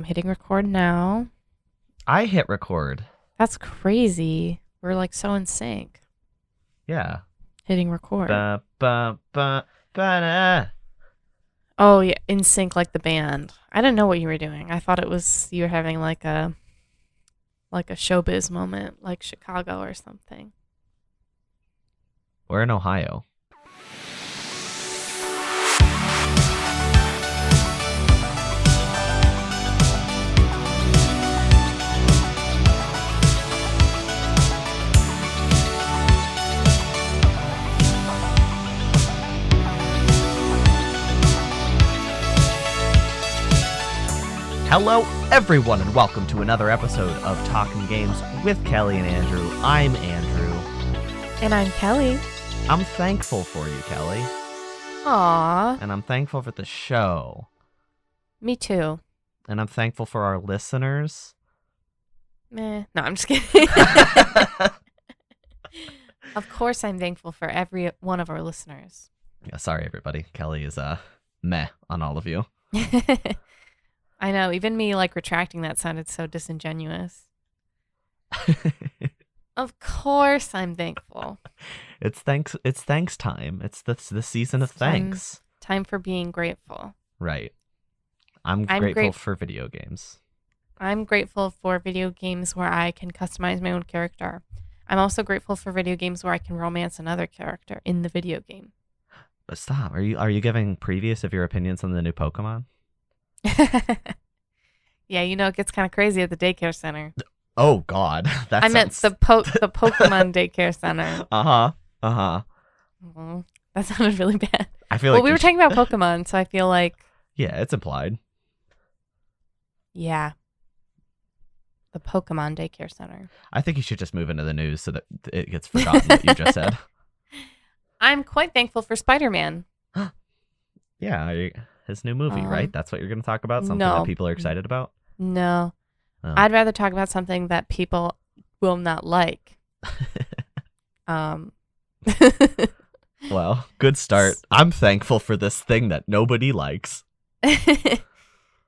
hitting record now. I hit record. That's crazy. We're like so in sync. Yeah. Hitting record. Ba, ba, ba, ba, Oh, yeah, in sync like the band. I didn't know what you were doing. I thought it was you were having like a showbiz moment, like Chicago or something. We're in Ohio. Hello, everyone, and welcome to another episode of Talking Games with Kellie and Andrew. I'm Andrew. And I'm Kellie. I'm thankful for you, Kellie. Aww. And I'm thankful for the show. Me too. And I'm thankful for our listeners. Meh. No, I'm just kidding. Of course I'm thankful for every one of our listeners. Yeah, sorry, everybody. Kellie is meh on all of you. I know, even me like retracting that sounded so disingenuous. Of course I'm thankful. It's thanks time. It's the season of thanks. Time for being grateful. Right. I'm grateful for video games. I'm grateful for video games where I can customize my own character. I'm also grateful for video games where I can romance another character in the video game. But stop. Are you giving previews of your opinions on the new Pokémon? Yeah, you know, it gets kind of crazy at the daycare center. Oh God, I meant the Pokemon daycare center. Well, that sounded really bad. I feel like we were talking about Pokemon, so I feel like yeah, it's implied. Yeah, the Pokemon daycare center. I think you should just move into the news so that it gets forgotten what you just said. I'm quite thankful for Spider-Man. Yeah, his new movie, right? That's what you're going to talk about? Something that people are excited about? No. Oh. I'd rather talk about something that people will not like. Well, good start. I'm thankful for this thing that nobody likes.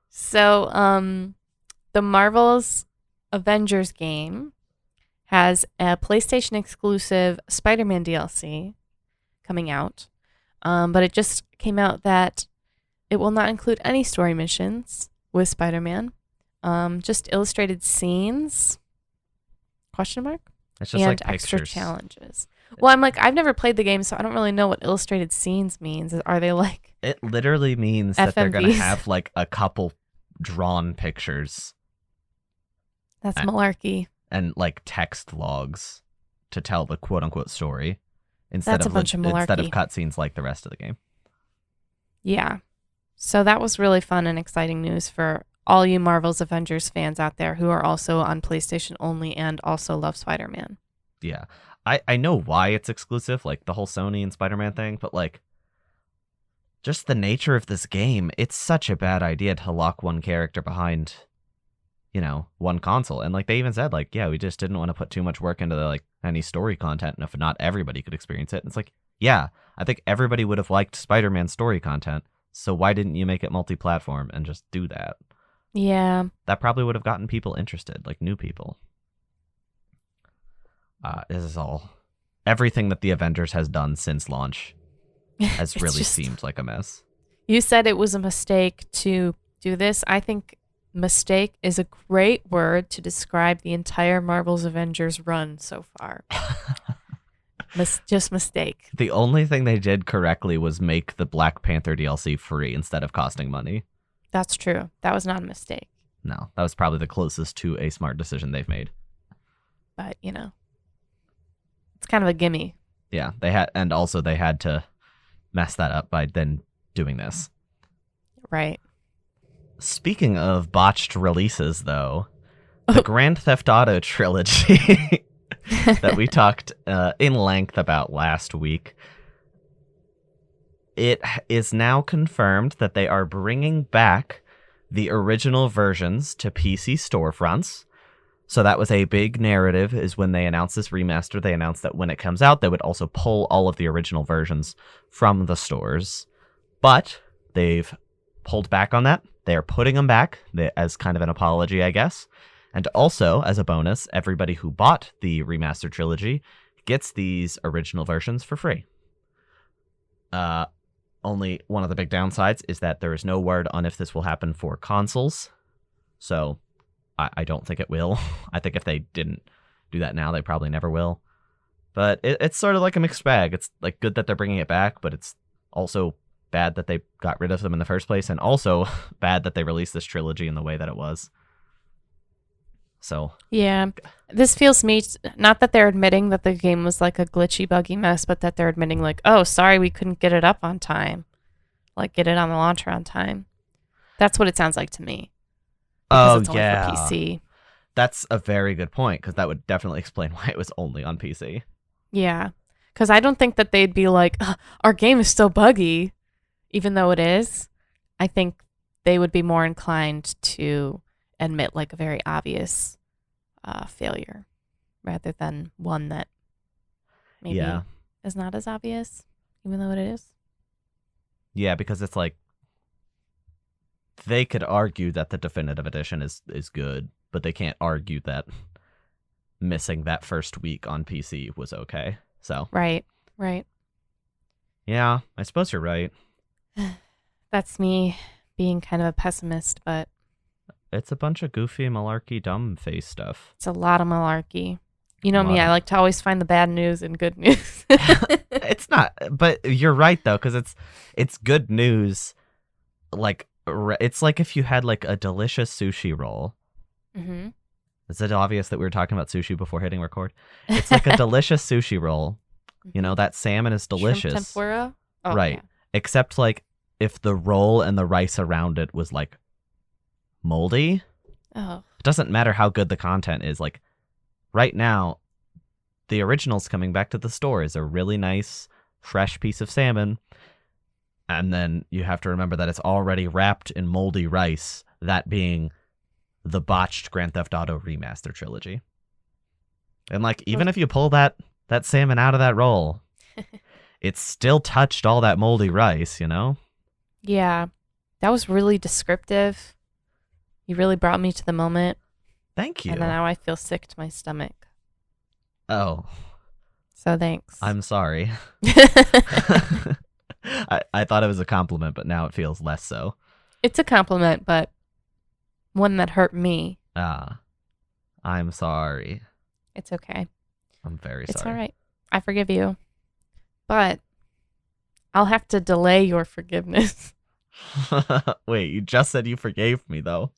So, the Marvel's Avengers game has a PlayStation exclusive Spider-Man DLC coming out. But it just came out that it will not include any story missions with Spider-Man. Just illustrated scenes? Question mark? It's just and like extra pictures. Challenges. Well, I'm like, I've never played the game, so I don't really know what illustrated scenes means. Are they like It literally means that they're going to FMVs? have like a couple drawn pictures. That's malarkey. And like text logs to tell the quote unquote story instead That's a bunch of malarkey. instead of cutscenes like the rest of the game. Yeah. So that was really fun and exciting news for all you Marvel's Avengers fans out there who are also on PlayStation only and also love Spider-Man. Yeah. I know why it's exclusive, like the whole Sony and Spider-Man thing, but like just the nature of this game, it's such a bad idea to lock one character behind, you know, one console. And like they even said, like, yeah, we just didn't want to put too much work into like any story content, and if not everybody could experience it. And it's like, yeah, I think everybody would have liked Spider-Man story content, so why didn't you make it multi-platform and just do that? Yeah. That probably would have gotten people interested, like new people. This is all everything that the Avengers has done since launch has really seemed like a mess. You said it was a mistake to do this. I think mistake is a great word to describe the entire Marvel's Avengers run so far. Just mistake. The only thing they did correctly was make the Black Panther DLC free instead of costing money. That's true. That was not a mistake. No, that was probably the closest to a smart decision they've made. But, you know, it's kind of a gimme. Yeah, they had to mess that up by then doing this. Right. Speaking of botched releases, though, the Grand Theft Auto trilogy that we talked in length about last week, it is now confirmed that they are bringing back the original versions to PC storefronts. So that was a big narrative, is when they announced this remaster, they announced that when it comes out, they would also pull all of the original versions from the stores. But they've pulled back on that. They are putting them back as kind of an apology, I guess. And also, as a bonus, everybody who bought the remastered trilogy gets these original versions for free. Only one of the big downsides is that there is no word on if this will happen for consoles. So I don't think it will. I think if they didn't do that now, they probably never will. But it's sort of like a mixed bag. It's like good that they're bringing it back, but it's also bad that they got rid of them in the first place, and also bad that they released this trilogy in the way that it was. So Yeah, this feels to me, not that they're admitting that the game was like a glitchy, buggy mess, but that they're admitting like, oh, sorry, we couldn't get it up on time. Like, get it on the launcher on time. That's what it sounds like to me. Because it's only for PC. That's a very good point, because that would definitely explain why it was only on PC. Yeah, because I don't think that they'd be like, our game is still buggy, even though it is. I think they would be more inclined to admit like a very obvious failure rather than one that maybe is not as obvious, even though it is. Yeah, because it's like they could argue that the definitive edition is good, but they can't argue that missing that first week on PC was okay. So Right. Yeah, I suppose you're right. That's me being kind of a pessimist, but It's a bunch of goofy, malarkey, dumb face stuff. it's a lot of malarkey. You know me, I like to always find the bad news in good news. It's not, but you're right though, because it's good news. Like it's like if you had like a delicious sushi roll. Mm-hmm. Is it obvious that we were talking about sushi before hitting record? It's like a delicious sushi roll. You know, that salmon is delicious. Shrimp tempura? Oh, right. Yeah. Except like if the roll and the rice around it was like moldy. Oh. It doesn't matter how good the content is. Like right now, the original's coming back to the store is a really nice, fresh piece of salmon. And then you have to remember that it's already wrapped in moldy rice, that being the botched Grand Theft Auto remaster trilogy. And like, even if you pull that salmon out of that roll, it still touched all that moldy rice, you know? Yeah. That was really descriptive. You really brought me to the moment. Thank you. And now I feel sick to my stomach. Oh. So thanks. I'm sorry. I thought it was a compliment, but now it feels less so. It's a compliment, but one that hurt me. I'm sorry. It's okay. I'm very sorry. It's all right. I forgive you. But I'll have to delay your forgiveness. Wait, you just said you forgave me, though.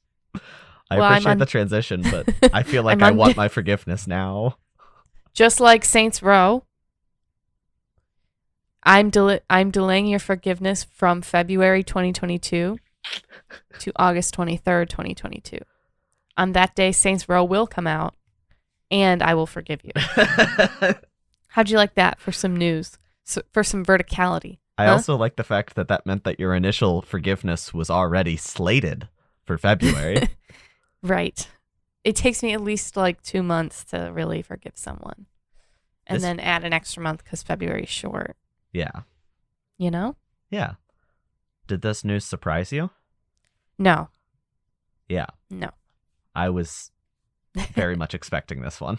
I Well, appreciate the transition, but I feel like I want my forgiveness now. Just like Saints Row, I'm delaying your forgiveness from February 2022 to August 23rd, 2022. On that day, Saints Row will come out, and I will forgive you. How'd you like that for some news, for some verticality? I also like the fact that meant that your initial forgiveness was already slated for February. Right. It takes me at least like 2 months to really forgive someone. And then add an extra month because February's short. Yeah. You know? Yeah. Did this news surprise you? No. Yeah. No. I was very much expecting this one.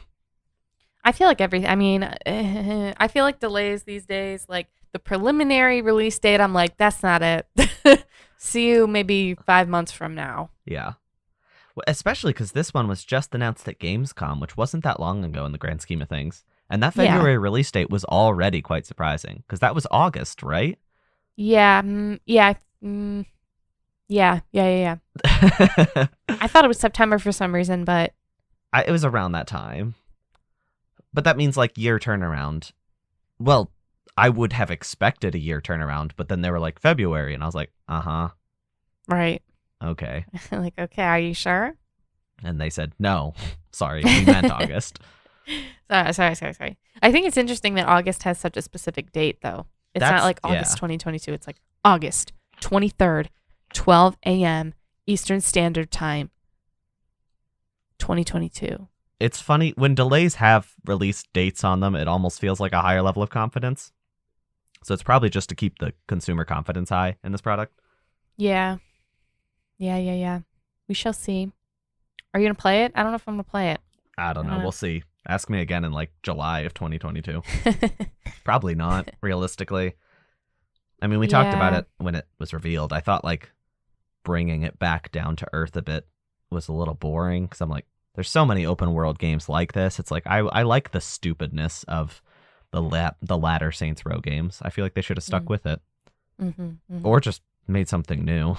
I feel like I feel like delays these days, like the preliminary release date, I'm like, that's not it. See you maybe 5 months from now. Yeah. Well, especially because this one was just announced at Gamescom, which wasn't that long ago in the grand scheme of things. And that February release date was already quite surprising, because that was August, right? Yeah. Yeah. I thought it was September for some reason, but... It was around that time. But that means like year turnaround. Well, I would have expected a year turnaround, but then they were like February, and I was like, uh-huh. Right. Okay. Like, okay, are you sure? And they said, no, sorry, we meant August. Sorry. I think it's interesting that August has such a specific date, though. It's not like August 2022. It's like August 23rd, 12 a.m. Eastern Standard Time, 2022. It's funny, when delays have release dates on them, it almost feels like a higher level of confidence. So it's probably just to keep the consumer confidence high in this product. Yeah. Yeah. We shall see. Are you gonna play it? I don't know if I'm gonna play it. I don't I know. don't know. We'll see. Ask me again in like July of 2022. Probably not, realistically. I mean, we talked about Yeah. it when it was revealed. I thought like bringing it back down to earth a bit was a little boring because I'm like, there's so many open world games like this. It's like I like the stupidness of the latter Saints Row games. I feel like they should have stuck Mm. with it Mm-hmm. or just made something new.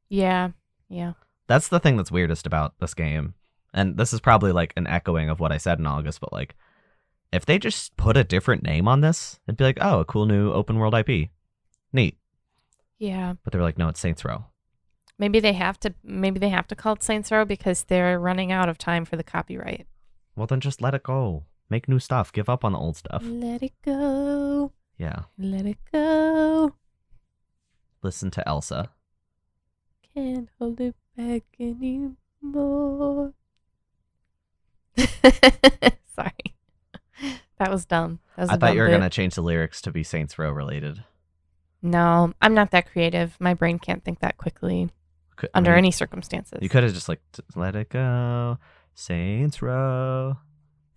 Yeah. That's the thing that's weirdest about this game. And this is probably like an echoing of what I said in August, but like if they just put a different name on this, it'd be like, oh, a cool new open world IP. Neat. Yeah. But they're like, no, it's Saints Row. Maybe they have to. Maybe they have to call it Saints Row because they're running out of time for the copyright. Well, then just let it go. Make new stuff. Give up on the old stuff. Let it go. Yeah. Let it go. Listen to Elsa. Can't hold it back anymore. Sorry. That was dumb. That was I a thought dumb you were bit. going to change the lyrics to be Saints Row related. No, I'm not that creative. My brain can't think that quickly under any circumstances. You could have just like, let it go. Saints Row.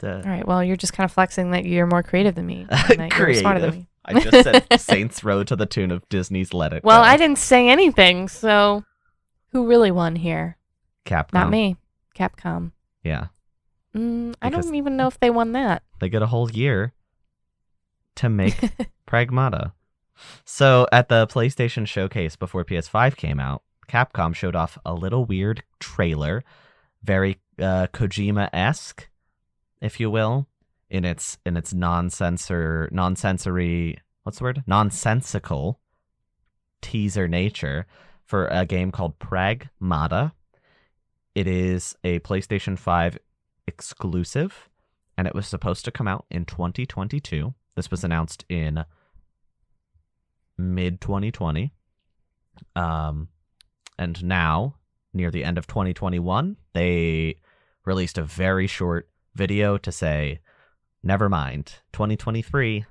All right. Well, you're just kind of flexing that you're more creative than me. And that you're smarter than me. I just said Saints Row to the tune of Disney's Let It Go. Well, I didn't say anything, so who really won here? Capcom. Not me. Capcom. Yeah. I Because- don't even know if they won that. They get a whole year to make Pragmata. So at the PlayStation Showcase before PS5 came out, Capcom showed off a little weird trailer, very Kojima-esque, if you will, in its nonsensory, what's the word? Nonsensical teaser nature for a game called Pragmata. It is a PlayStation 5 exclusive, and it was supposed to come out in 2022. This was announced in mid 2020. And now, near the end of 2021, they released a very short video to say, never mind, 2023,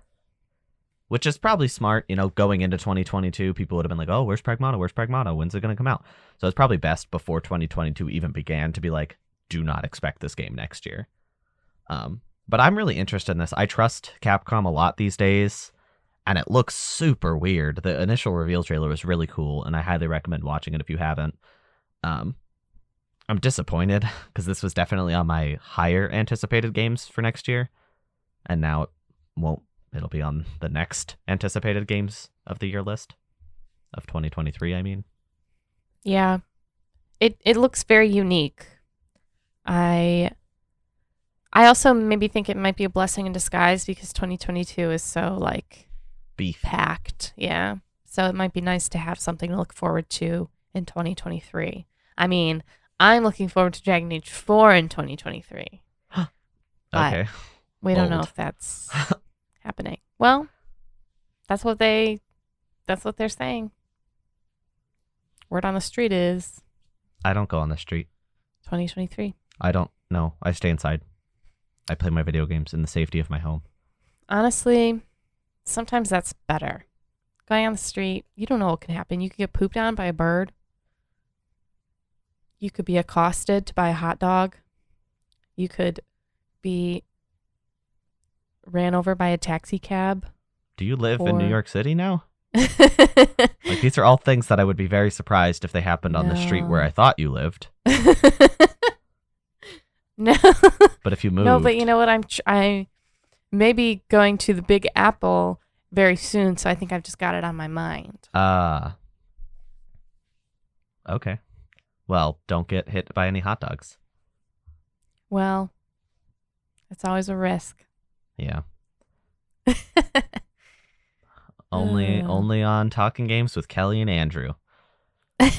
which is probably smart. You know, going into 2022, people would have been like, oh, where's Pragmata? Where's Pragmata? When's it going to come out? So it's probably best before 2022 even began to be like, do not expect this game next year. But I'm really interested in this. I trust Capcom a lot these days, and it looks super weird. The initial reveal trailer was really cool, and I highly recommend watching it if you haven't. I'm disappointed because this was definitely on my higher anticipated games for next year, and now it won't. It'll be on the next anticipated games of the year list of 2023, I mean. Yeah. It looks very unique. I also maybe think it might be a blessing in disguise because 2022 is so like Beef. packed. Yeah. So it might be nice to have something to look forward to in 2023. I mean, I'm looking forward to Dragon Age 4 in 2023. But Okay. we don't know Bold. if that's happening. Well, that's what they're saying. Word on the street is I don't go on the street. 2023. I don't know. I stay inside. I play my video games in the safety of my home. Honestly, sometimes that's better. Going on the street, you don't know what can happen. You could get pooped on by a bird. You could be accosted to buy a hot dog. You could be ran over by a taxi cab. Do you live in New Or- York City now? Like, these are all things that I would be very surprised if they happened on the street where No. I thought you lived. No. But if you moved, No, but you know what? I may be going to the Big Apple very soon, so I think I've just got it on my mind. Okay. Well, don't get hit by any hot dogs. Well, it's always a risk. Yeah. Only on Talking Games with Kellie and Andrew, and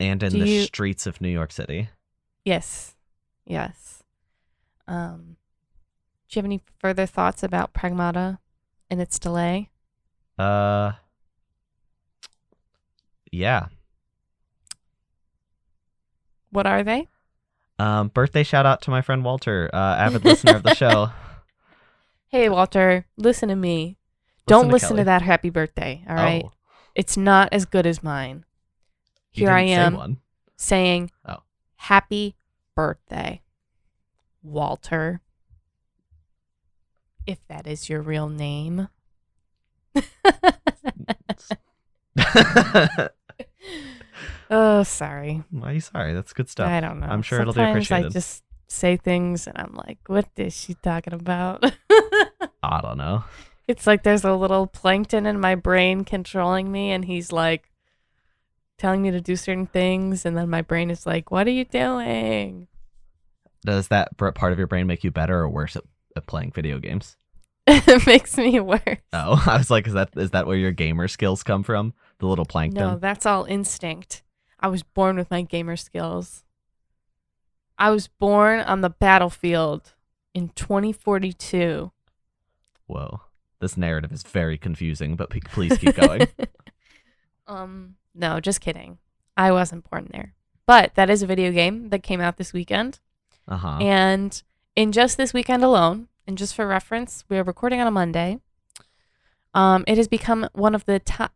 in Do the you- streets of New York City. Yes. Do you have any further thoughts about Pragmata and its delay? Yeah. What are they? Birthday shout out to my friend Walter, avid listener of the show. Hey, Walter, listen to me. Listen Don't to listen Kelly. to that happy birthday, all right? Oh, It's not as good as mine. Here I didn't say am one. saying, Oh. happy birthday, Walter. If that is your real name. Oh, sorry. Why are you sorry? That's good stuff. I don't know. I'm sure it'll be Sometimes appreciated. I just say things and I'm like, what is she talking about? I don't know. It's like there's a little plankton in my brain controlling me, and he's like telling me to do certain things, and then my brain is like, what are you doing? Does that part of your brain make you better or worse at playing video games? It makes me worse. Oh, I was like, is that where your gamer skills come from? The little plankton? No, that's all instinct. I was born with my gamer skills. I was born on the battlefield in 2042. Whoa. This narrative is very confusing, but please keep going. No, just kidding. I wasn't born there. But that is a video game that came out this weekend. Uh-huh. And in just this weekend alone, and just for reference, we are recording on a Monday. It has become one of the top,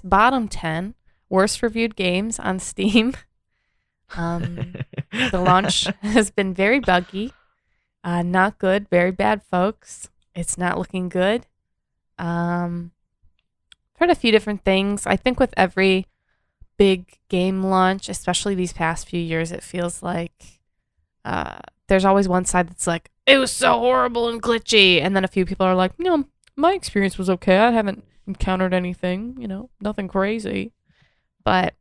bottom 10 worst reviewed games on Steam. The launch has been very buggy, not good, very bad, folks. It's not looking good. Heard a few different things. I think with every big game launch, especially these past few years, it feels like there's always one side that's like, it was so horrible and glitchy. And then a few people are like, no, my experience was okay. I haven't encountered anything, nothing crazy. But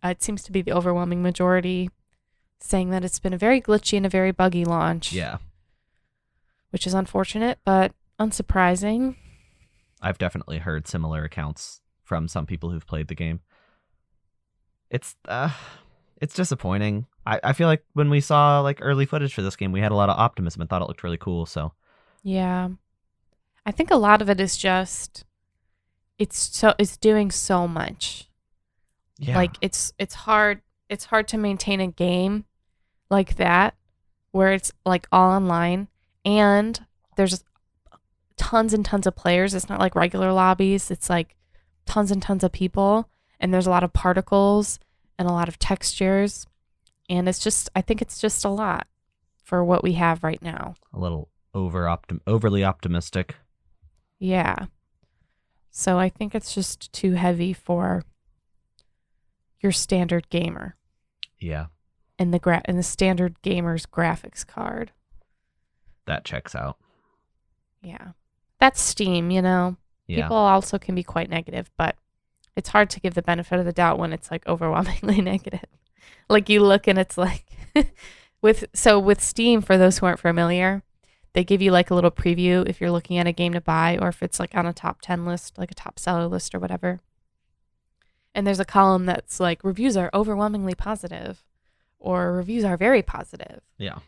it seems to be the overwhelming majority saying that it's been a very glitchy and a very buggy launch. Yeah. Which is unfortunate, but unsurprising. I've definitely heard similar accounts from some people who've played the game. It's disappointing. I feel like when we saw like early footage for this game, we had a lot of optimism and thought it looked really cool. So yeah, I think a lot of it is just it's doing so much. yeah, Like it's hard to maintain a game like that where it's like all online and there's tons and tons of players. It's not like regular lobbies. It's like tons and tons of people, and there's a lot of particles and a lot of textures. And I think it's just a lot for what we have right now. a little overly optimistic. Yeah. So I think it's just too heavy for your standard gamer. Yeah, And the standard gamer's graphics card. that checks out. Yeah. That's Steam, Yeah. People also can be quite negative, but it's hard to give the benefit of the doubt when it's like overwhelmingly negative. Like you look and it's like with Steam, for those who aren't familiar, they give you like a little preview if you're looking at a game to buy or if it's like on a top 10 list, like a top seller list or whatever. And there's a column that's like reviews are overwhelmingly positive or reviews are very positive. Yeah.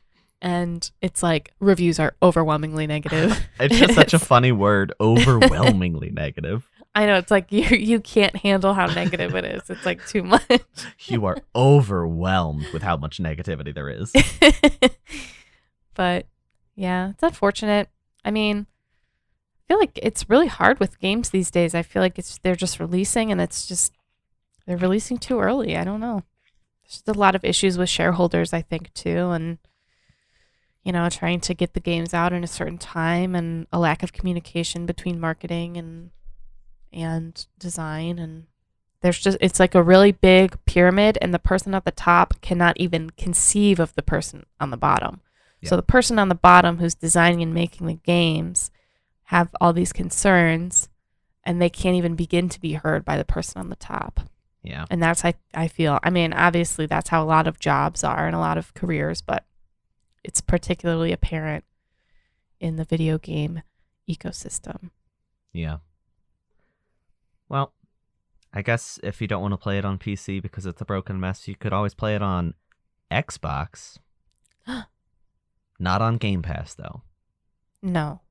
And it's like reviews are overwhelmingly negative. It's just such a funny word, overwhelmingly negative. I know, it's like you can't handle how negative it is. It's like too much. You are overwhelmed with how much negativity there is. But yeah, it's unfortunate. I mean, I feel like it's really hard with games these days. I feel like they're just releasing and they're releasing too early. I don't know. There's just a lot of issues with shareholders, I think, too, and trying to get the games out in a certain time and a lack of communication between marketing and design, and it's like a really big pyramid and the person at the top cannot even conceive of the person on the bottom. Yeah. So the person on the bottom who's designing and making the games have all these concerns and they can't even begin to be heard by the person on the top. Yeah. And that's I feel, I mean, obviously that's how a lot of jobs are and a lot of careers, but it's particularly apparent in the video game ecosystem. Yeah. Well, I guess if you don't want to play it on PC because it's a broken mess, you could always play it on Xbox. Not on Game Pass, though. No.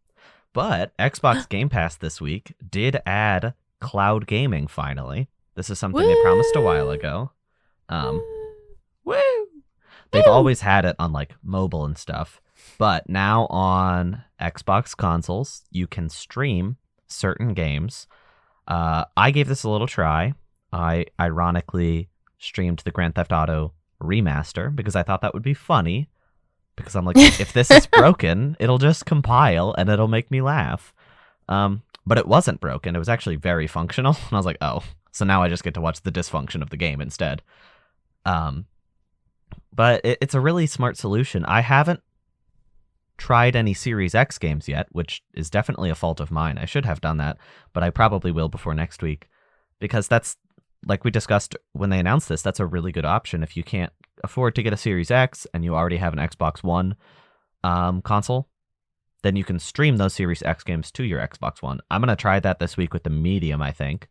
But Xbox Game Pass this week did add cloud gaming, finally. This is something they promised a while ago. Woo! They've always had it on like mobile and stuff. But now on Xbox consoles, you can stream certain games. I gave this a little try. I ironically streamed the Grand Theft Auto remaster because I thought that would be funny. Because I'm like, if this is broken, it'll just compile and it'll make me laugh. But it wasn't broken. It was actually very functional. And I was like, oh, so now I just get to watch the dysfunction of the game instead. But it's a really smart solution. I haven't tried any Series X games yet, which is definitely a fault of mine. I should have done that, but I probably will before next week. Because that's, like we discussed when they announced this, that's a really good option if you can't afford to get a Series X and you already have an Xbox One console, then you can stream those Series X games to your Xbox One. I'm going to try that this week with the Medium, I think,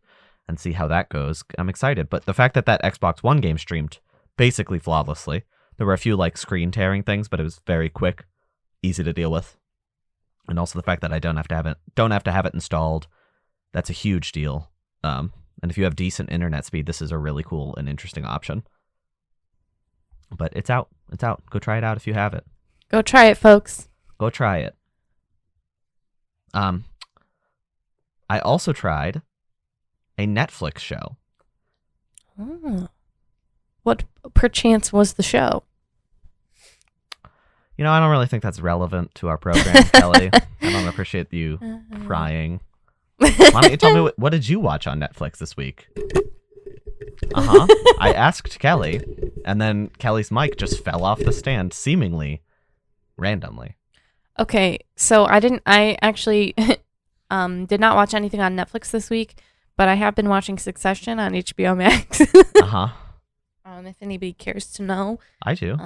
and see how that goes. I'm excited. But the fact that that Xbox One game streamed basically flawlessly, there were a few like screen tearing things, but it was very quick, easy to deal with. And also the fact that I don't have to have it installed, that's a huge deal. And if you have decent internet speed, this is a really cool and interesting option. But it's out. It's out. Go try it out if you have it. Go try it, folks. Go try it. I also tried a Netflix show. Oh. What perchance was the show? You know, I don't really think that's relevant to our program, Kelly. I don't appreciate you prying. Why don't you tell me what did you watch on Netflix this week? I asked Kelly, and then Kelly's mic just fell off the stand, seemingly randomly. Okay, so I actually did not watch anything on Netflix this week, but I have been watching Succession on HBO Max. If anybody cares to know. I do.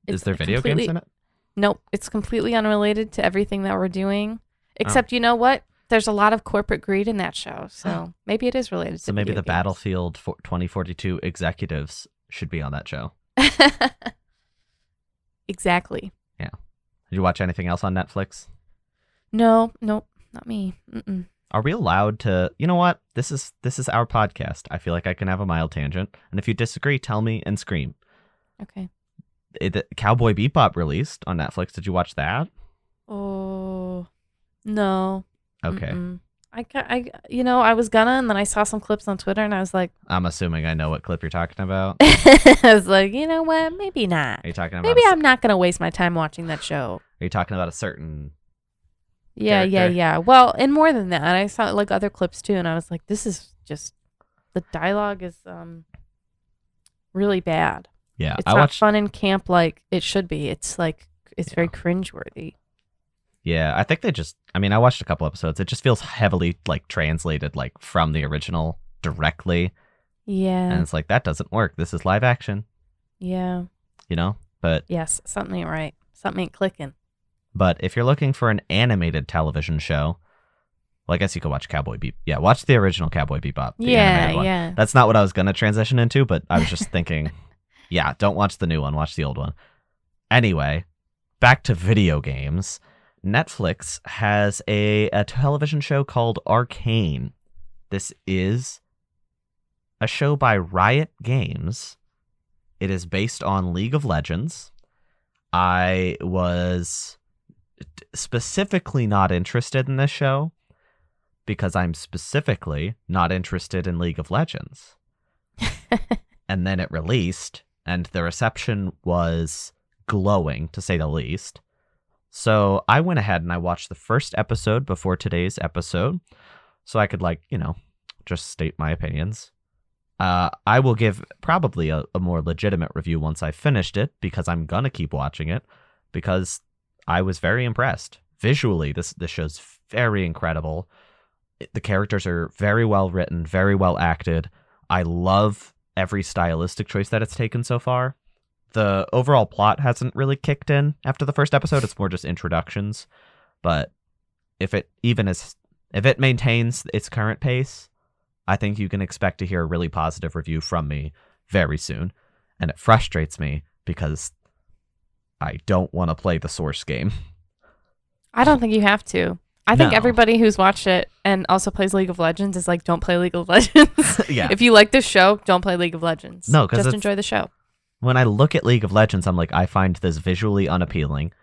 Is there video games in it? Nope, it's completely unrelated to everything that we're doing. Except, you know what? There's a lot of corporate greed in that show, so maybe it is related to So maybe video the games. Battlefield 2042 executives should be on that show. Exactly. Yeah. Did you watch anything else on Netflix? Nope, not me. Mm-mm. Are we allowed to? You know what? This is our podcast. I feel like I can have a mild tangent, and if you disagree, tell me and scream. Okay. Cowboy Bebop released on Netflix. Did you watch that? Oh, no. Okay. Mm-mm. I was gonna, and then I saw some clips on Twitter, and I was like, I'm assuming I know what clip you're talking about. I was like, you know what? Maybe not. Are you talking about? Maybe I'm not gonna waste my time watching that show. Are you talking about a certain? Yeah, character? yeah. Well, and more than that, I saw like other clips too, and I was like, this is just the dialogue is really bad. Yeah, It's not fun in camp like it should be. It's like very cringeworthy. Yeah, I think I watched a couple episodes. It just feels heavily like translated like from the original directly. Yeah. And it's like, that doesn't work. This is live action. Yeah. You know? But yes, something ain't right. Something ain't clicking. But if you're looking for an animated television show, well, I guess you could watch Cowboy Bebop. Yeah, watch the original Cowboy Bebop. The animated one. Yeah. That's not what I was going to transition into, but I was just thinking, yeah, don't watch the new one. Watch the old one. Anyway, back to video games. Netflix has a television show called Arcane. This is a show by Riot Games. It is based on League of Legends. I was specifically not interested in this show because I'm specifically not interested in League of Legends. And then it released, and the reception was glowing, to say the least. So I went ahead and I watched the first episode before today's episode so I could, just state my opinions. I will give probably a more legitimate review once I've finished it because I'm going to keep watching it because I was very impressed. Visually, this show's very incredible. The characters are very well written, very well acted. I love every stylistic choice that it's taken so far. The overall plot hasn't really kicked in after the first episode. It's more just introductions. But if it maintains its current pace, I think you can expect to hear a really positive review from me very soon. And it frustrates me because I don't want to play the source game. I don't think you have to. I think No. everybody who's watched it and also plays League of Legends is like, don't play League of Legends. Yeah. If you like this show, don't play League of Legends. No, 'cause just it's- enjoy the show. When I look at League of Legends, I'm like, I find this visually unappealing.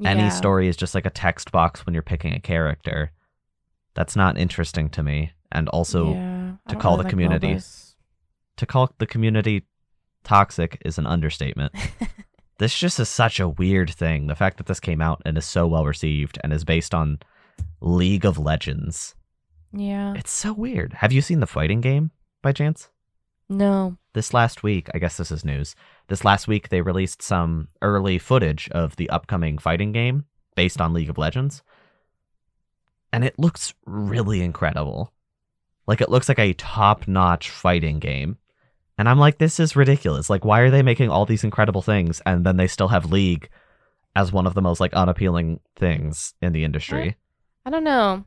Any Yeah. story is just like a text box when you're picking a character. That's not interesting to me. And also, Yeah, I to don't call really the community- MOBAs. to call the community toxic is an understatement. This just is such a weird thing. The fact that this came out and is so well received and is based on League of Legends. Yeah. It's so weird. Have you seen the fighting game by chance? No. This last week, I guess this is news. This last week, they released some early footage of the upcoming fighting game based on League of Legends. And it looks really incredible. Like, it looks like a top-notch fighting game. And I'm like, this is ridiculous. Like, why are they making all these incredible things and then they still have League as one of the most, like, unappealing things in the industry? I don't know.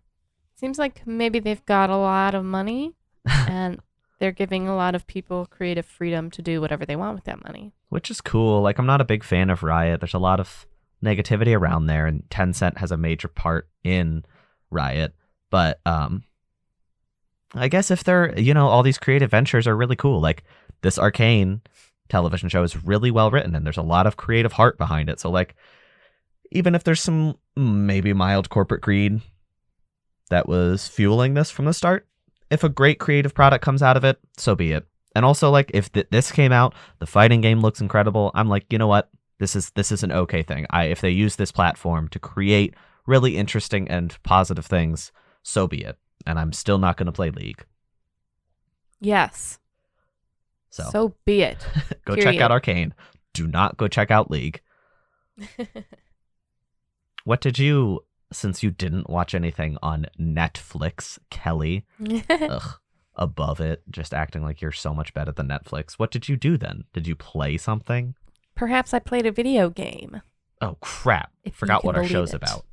Seems like maybe they've got a lot of money and they're giving a lot of people creative freedom to do whatever they want with that money. Which is cool. Like, I'm not a big fan of Riot. There's a lot of negativity around there, and Tencent has a major part in Riot. But I guess if they're, all these creative ventures are really cool. Like, this Arcane television show is really well written, and there's a lot of creative heart behind it. So, like, even if there's some maybe mild corporate greed that was fueling this from the start, if a great creative product comes out of it, so be it. And also, like, if this came out, the fighting game looks incredible, I'm like, you know what? This is an okay thing. If they use this platform to create really interesting and positive things, so be it. And I'm still not going to play League. Yes. So be it. Go check out Arcane. Do not go check out League. What did you, since you didn't watch anything on Netflix, Kelly, above it, just acting like you're so much better than Netflix, what did you do then? Did you play something? Perhaps I played a video game. Oh, crap. Forgot what our show's about.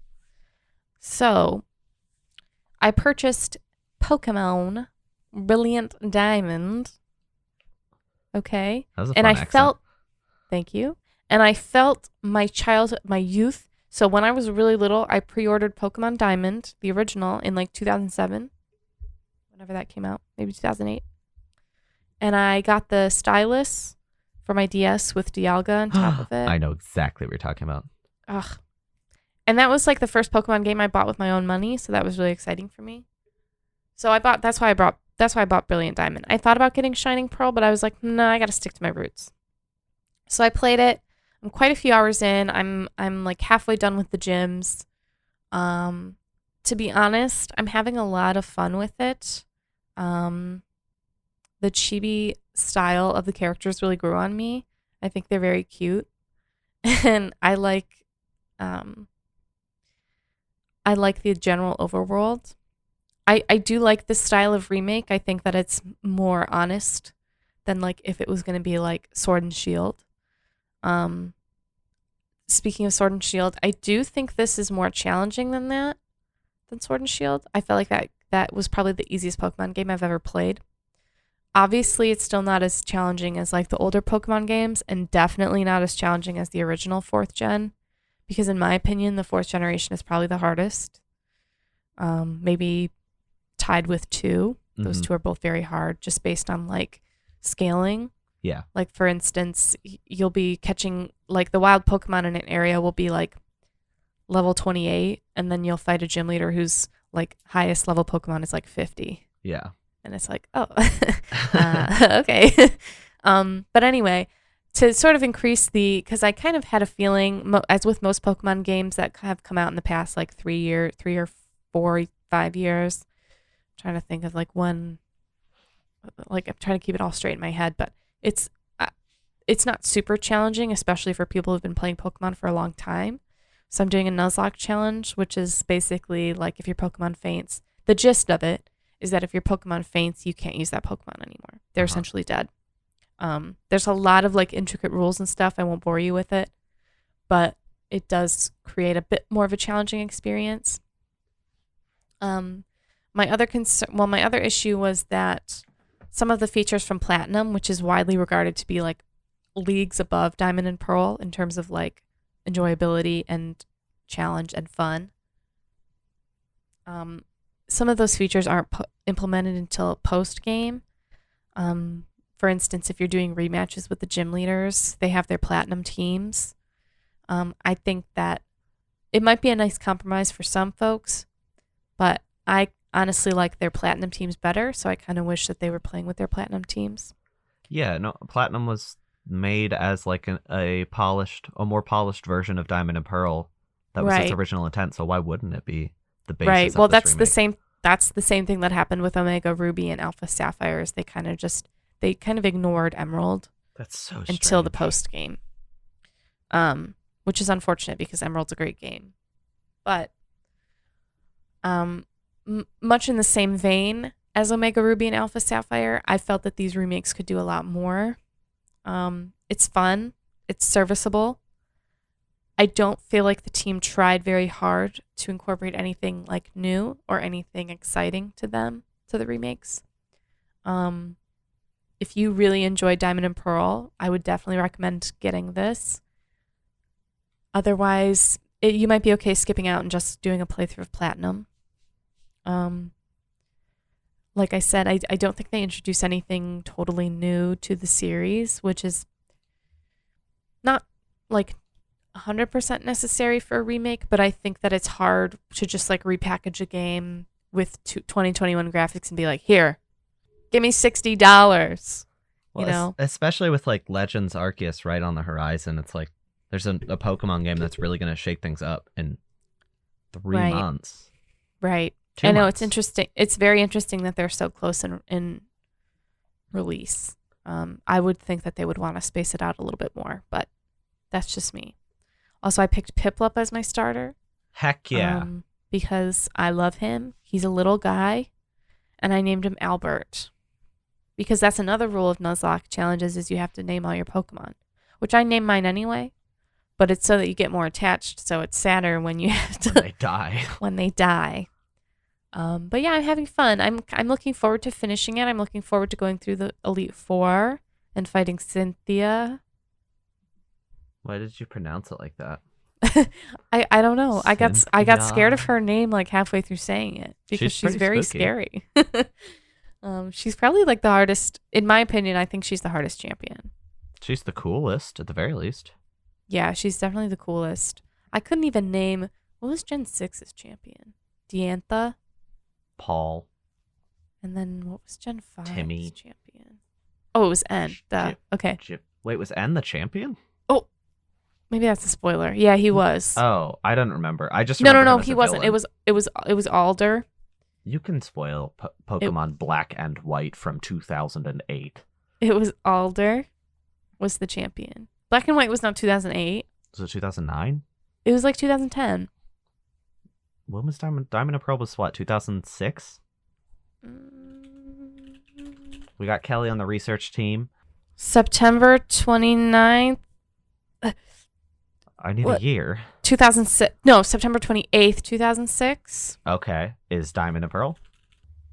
So, I purchased Pokémon Brilliant Diamond. Okay. That was a fun accent. Thank you. And I felt my youth. So when I was really little, I pre-ordered Pokémon Diamond, the original, in like 2007. Whenever that came out. Maybe 2008. And I got the stylus for my DS with Dialga on top of it. I know exactly what you're talking about. Ugh. And that was like the first Pokemon game I bought with my own money, so that was really exciting for me. So that's why I bought Brilliant Diamond. I thought about getting Shining Pearl, but I was like, no, I got to stick to my roots. So I played it. I'm quite a few hours in. I'm like halfway done with the gyms. To be honest, I'm having a lot of fun with it. The chibi style of the characters really grew on me. I think they're very cute. And I like the general overworld. I do like this style of remake. I think that it's more honest than like if it was going to be like Sword and Shield. Speaking of Sword and Shield, I do think this is more challenging than Sword and Shield. I felt like that was probably the easiest Pokemon game I've ever played. Obviously, it's still not as challenging as like the older Pokemon games, and definitely not as challenging as the original 4th gen, because in my opinion, the 4th generation is probably the hardest. Maybe tied with 2. Those two are both very hard, just based on like scaling. Yeah. Like, for instance, you'll be catching, like, the wild Pokemon in an area will be like level 28, and then you'll fight a gym leader whose like highest level Pokemon is like 50. Yeah. And it's like, oh, okay. But anyway, to sort of increase because I kind of had a feeling, as with most Pokemon games that have come out in the past like 3 or 4, 5 years, I'm trying to think of like one, like I'm trying to keep it all straight in my head, but it's not super challenging, especially for people who've been playing Pokemon for a long time. So I'm doing a Nuzlocke challenge, which is basically like if your Pokemon faints, the gist of it is that if your Pokemon faints, you can't use that Pokemon anymore. They're essentially dead. There's a lot of like intricate rules and stuff. I won't bore you with it, but it does create a bit more of a challenging experience. My other issue was that some of the features from Platinum, which is widely regarded to be like leagues above Diamond and Pearl in terms of like enjoyability and challenge and fun. Some of those features aren't implemented until post game. For instance, if you're doing rematches with the gym leaders, they have their Platinum teams. I think that it might be a nice compromise for some folks, but I honestly like their Platinum teams better, so I kind of wish that they were playing with their Platinum teams. Yeah, no, Platinum was made as like a more polished version of Diamond and Pearl. That was its Right. original intent. So why wouldn't it be the Right. basis of Well, this that's the remake? same. That's the same thing that happened with Omega Ruby and Alpha Sapphires. They kind of ignored Emerald That's so until the strange. post game, which is unfortunate because Emerald's a great game. But much in the same vein as Omega Ruby and Alpha Sapphire, I felt that these remakes could do a lot more. It's fun. It's serviceable. I don't feel like the team tried very hard to incorporate anything like new or anything exciting to the remakes. If you really enjoyed Diamond and Pearl, I would definitely recommend getting this. Otherwise, you might be okay skipping out and just doing a playthrough of Platinum. Like I said, I don't think they introduce anything totally new to the series, which is not like 100% necessary for a remake, but I think that it's hard to just like repackage a game with 2021 graphics and be like, here, give me $60. Well, You know? especially with like Legends Arceus right on the horizon, it's like there's a Pokemon game that's really going to shake things up in 3 Right. months. Right. 2 I know months. it's interesting. It's very interesting that they're so close in release. I would think that they would want to space it out a little bit more, but that's just me. Also, I picked Piplup as my starter. Heck yeah. Because I love him. He's a little guy, and I named him Albert. Because that's another rule of Nuzlocke challenges is you have to name all your Pokemon, which I name mine anyway, but it's so that you get more attached. So it's sadder when you have to When they die. when they die. But yeah, I'm having fun. I'm looking forward to finishing it. I'm looking forward to going through the Elite Four and fighting Cynthia. Why did you pronounce it like that? I don't know. I got scared of Cynthia. her name like halfway through saying it because She's she's pretty very spooky. scary. She's probably like the hardest, in my opinion. I think she's the hardest champion. She's the coolest, at the very least. Yeah, she's definitely the coolest. I couldn't even name what was Gen 6's champion. Diantha, Paul. and then what was Gen 5's Timmy. champion? Oh, it was N. Duh. Chip. Okay. Wait, was N the champion? Oh, maybe that's a spoiler. Yeah, he was. Oh, I don't remember. I just No, remember him as he a wasn't. villain. It was Alder. You can spoil Pokemon Black and White from 2008. It was Alder was the champion. Black and White was not 2008. Was it 2009? It was like 2010. When was Diamond and Pearl was what, 2006? We got Kelly on the research team. September 29th, I need What? a year. 2006. No, September 28th, 2006 Okay. Is Diamond and Pearl?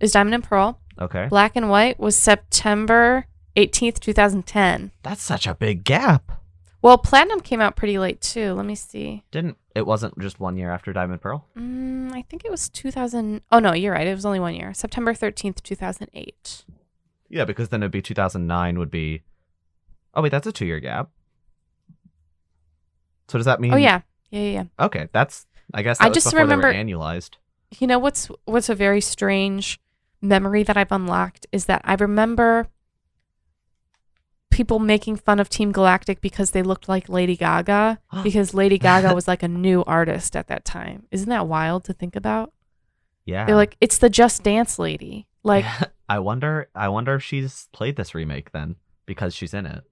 is Diamond and Pearl. Okay. Black and White was September 18th, 2010. That's such a big gap. Well, Platinum came out pretty late too. Let me see. It wasn't just 1 year after Diamond and Pearl? I think it was 2000. Oh, no, you're right. It was only 1 year. September 13th, 2008. Yeah, because then it'd be 2009 would be... Oh, wait, that's a 2-year gap. So does that mean... Oh, yeah. Yeah. Okay, that's... I guess I that was just before remember- they were annualized. You know what's a very strange memory that I've unlocked is that I remember people making fun of Team Galactic because they looked like Lady Gaga because Lady Gaga was like a new artist at that time. Isn't that wild to think about? Yeah. They're like, it's the Just Dance lady. Like, I wonder if she's played this remake then, because she's in it.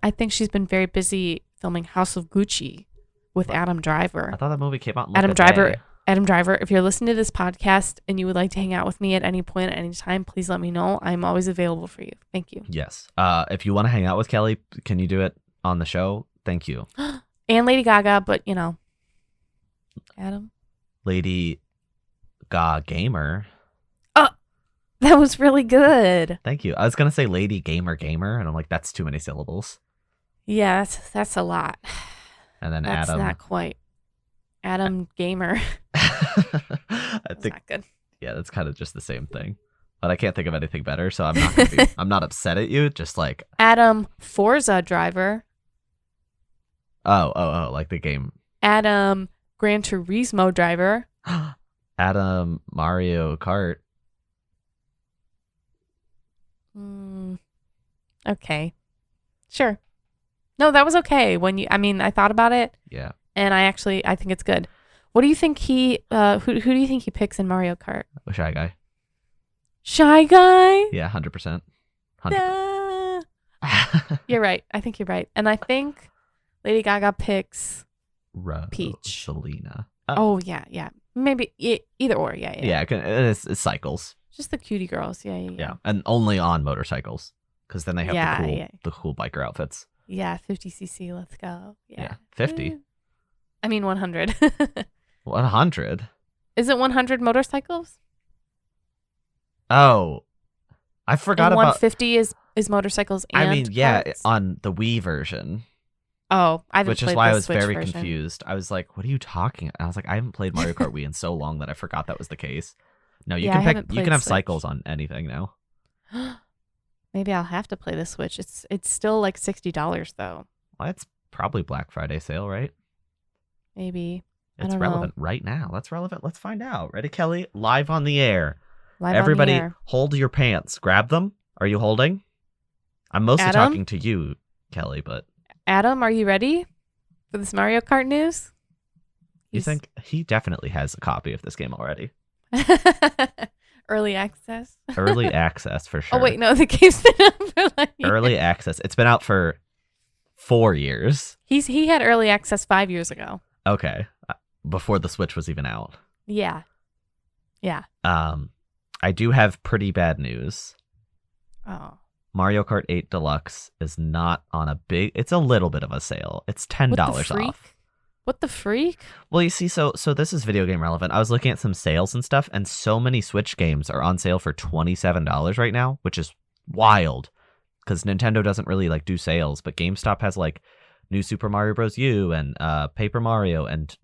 I think she's been very busy filming House of Gucci with Adam Driver. I thought that movie came out in like Adam a Driver. day. Adam Driver, if you're listening to this podcast and you would like to hang out with me at any point, at any time, please let me know. I'm always available for you. Thank you. Yes. If you want to hang out with Kelly, can you do it on the show? Thank you. And Lady Gaga, but you know, Adam. Lady Gaga Gamer. That was really good. Thank you. I was going to say Lady Gamer, and I'm like, that's too many syllables. Yeah, that's a lot. And then That's Adam. not quite. Adam Gamer. I That's think, not good. yeah, that's kind of just the same thing. But I can't think of anything better, so I'm not upset at you. Just like, Adam Forza Driver. oh, like the game. Adam Gran Turismo Driver. Adam Mario Kart. Okay. Sure. No, that was okay. I thought about it, Yeah. and I think it's good. What do you think who do you think he picks in Mario Kart? A Shy Guy. Shy Guy? Yeah, 100%. You're right. I think you're right. And I think Lady Gaga picks Peach. Selena. Oh, yeah. Maybe either or. Yeah. Yeah, it's cycles. Just the cutie girls. Yeah. And only on motorcycles. Because then they have the cool biker outfits. Yeah, 50cc. Let's go. Yeah. 50. I mean 100. 100? Is it 100 motorcycles? Oh. I forgot and about 150 is motorcycles and carts? on the Wii version. Oh, I haven't Which played is why the I was Switch very version. confused. I was like, what are you talking about? I was like, I haven't played Mario Kart Wii in so long that I forgot that was the case. No, you Yeah, I can haven't you can played have Switch. cycles on anything now. Maybe I'll have to play the Switch. It's still like $60 though. Well, it's probably Black Friday sale, right? Maybe. I It's don't relevant right now. That's relevant. Let's find out. Ready, Kelly? Live on the air. Live Everybody, on the air. hold your pants. Grab them. Are you holding? I'm mostly Adam? talking to you, Kelly, but Adam, are you ready for this Mario Kart news? you think he definitely has a copy of this game already? Early access? Early access for sure. Oh, wait, no, the game's been out for like Early access. It's been out for 4 years. He had early access 5 years ago. Okay. Before the Switch was even out. Yeah. I do have pretty bad news. Oh. Mario Kart 8 Deluxe is not on it's a little bit of a sale. It's $10 off. What the freak? Well, you see, so this is video game relevant. I was looking at some sales and stuff, and so many Switch games are on sale for $27 right now, which is wild because Nintendo doesn't really like do sales, but GameStop has like New Super Mario Bros. U and Paper Mario and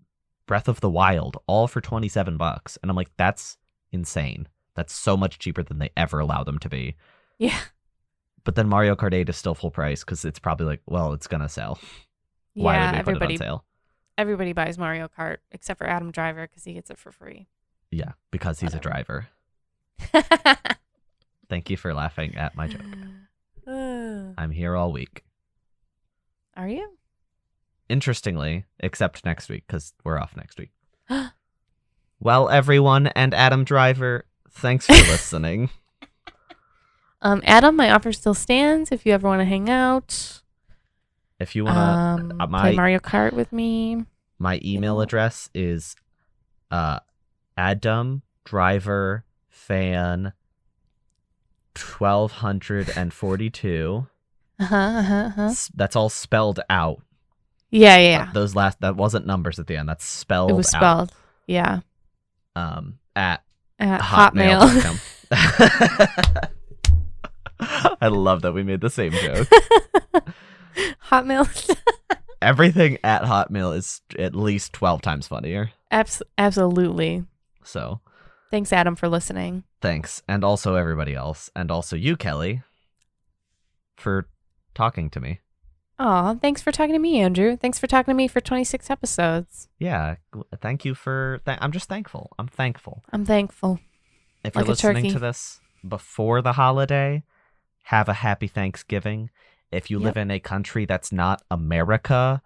Breath of the Wild all for $27, and I'm like, that's insane. That's so much cheaper than they ever allow them to be. Yeah. But then Mario Kart 8 is still full price because it's probably like, well, it's gonna sell. Why would we put it on sale? Everybody buys Mario Kart except for Adam Driver because he gets it for free. Yeah, because he's a driver. Thank you for laughing at my joke. I'm here all week. Are you? Interestingly, except next week because we're off next week. Well, everyone and Adam Driver, thanks for listening. Adam, my offer still stands if you ever want to hang out. If you want to play Mario Kart with me. My email address is AdamDriverFan 1242. That's all spelled out. Yeah. That wasn't numbers at the end. That's spelled out. It was spelled. Yeah. At Hotmail.com. I love that we made the same joke. Hotmail. Everything at Hotmail is at least 12 times funnier. Absolutely. So. Thanks, Adam, for listening. Thanks. And also everybody else. And also you, Kelly, for talking to me. Aw, thanks for talking to me, Andrew. Thanks for talking to me for 26 episodes. Yeah. Thank you for... I'm just thankful. I'm thankful. If you're listening to this before the holiday, have a happy Thanksgiving. If you live in a country that's not America,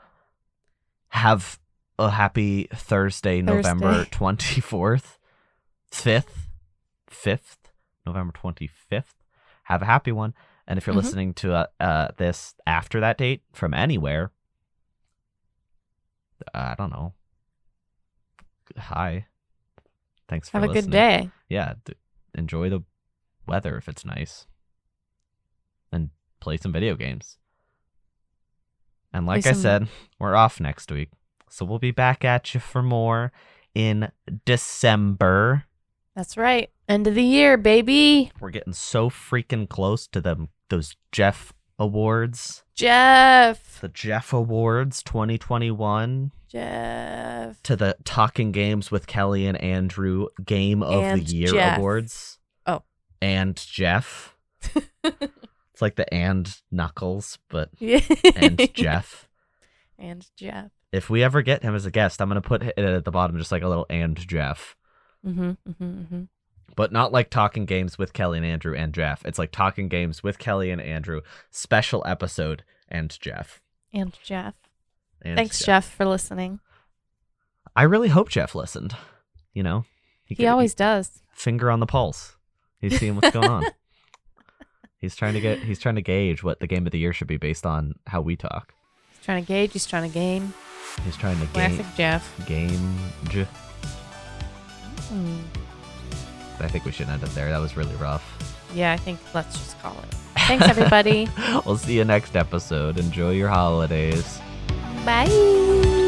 have a happy Thursday. November 24th. 5th, November 25th. Have a happy one. And if you're listening to this after that date from anywhere, I don't know. Hi. Thanks for listening. Have a good day. Yeah. Enjoy the weather if it's nice. And play some video games. And like I said, we're off next week. So we'll be back at you for more in December. That's right. End of the year, baby. We're getting so freaking close to those Jeff Awards. The Jeff Awards 2021. To the Talking Games with Kellie and Andrew Game of the Year Awards. Oh. And Jeff. It's like the and Knuckles, but and Jeff. And Jeff. If we ever get him as a guest, I'm going to put it at the bottom just like a little and Jeff. But not like Talking Games with Kellie and Andrew and Jeff. It's like Talking Games with Kellie and Andrew, special episode, And Jeff. And Jeff. And Thanks, Jeff, for listening. I really hope Jeff listened. You know, He always does. Finger on the pulse. He's seeing what's going on. He's trying to gauge what the game of the year should be based on how we talk. He's trying to gauge. He's trying to game. He's trying to Classic Jeff. Game. I think we should end it there. That was really rough. Yeah, I think let's just call it. Thanks, everybody. We'll see you next episode. Enjoy your holidays. Bye.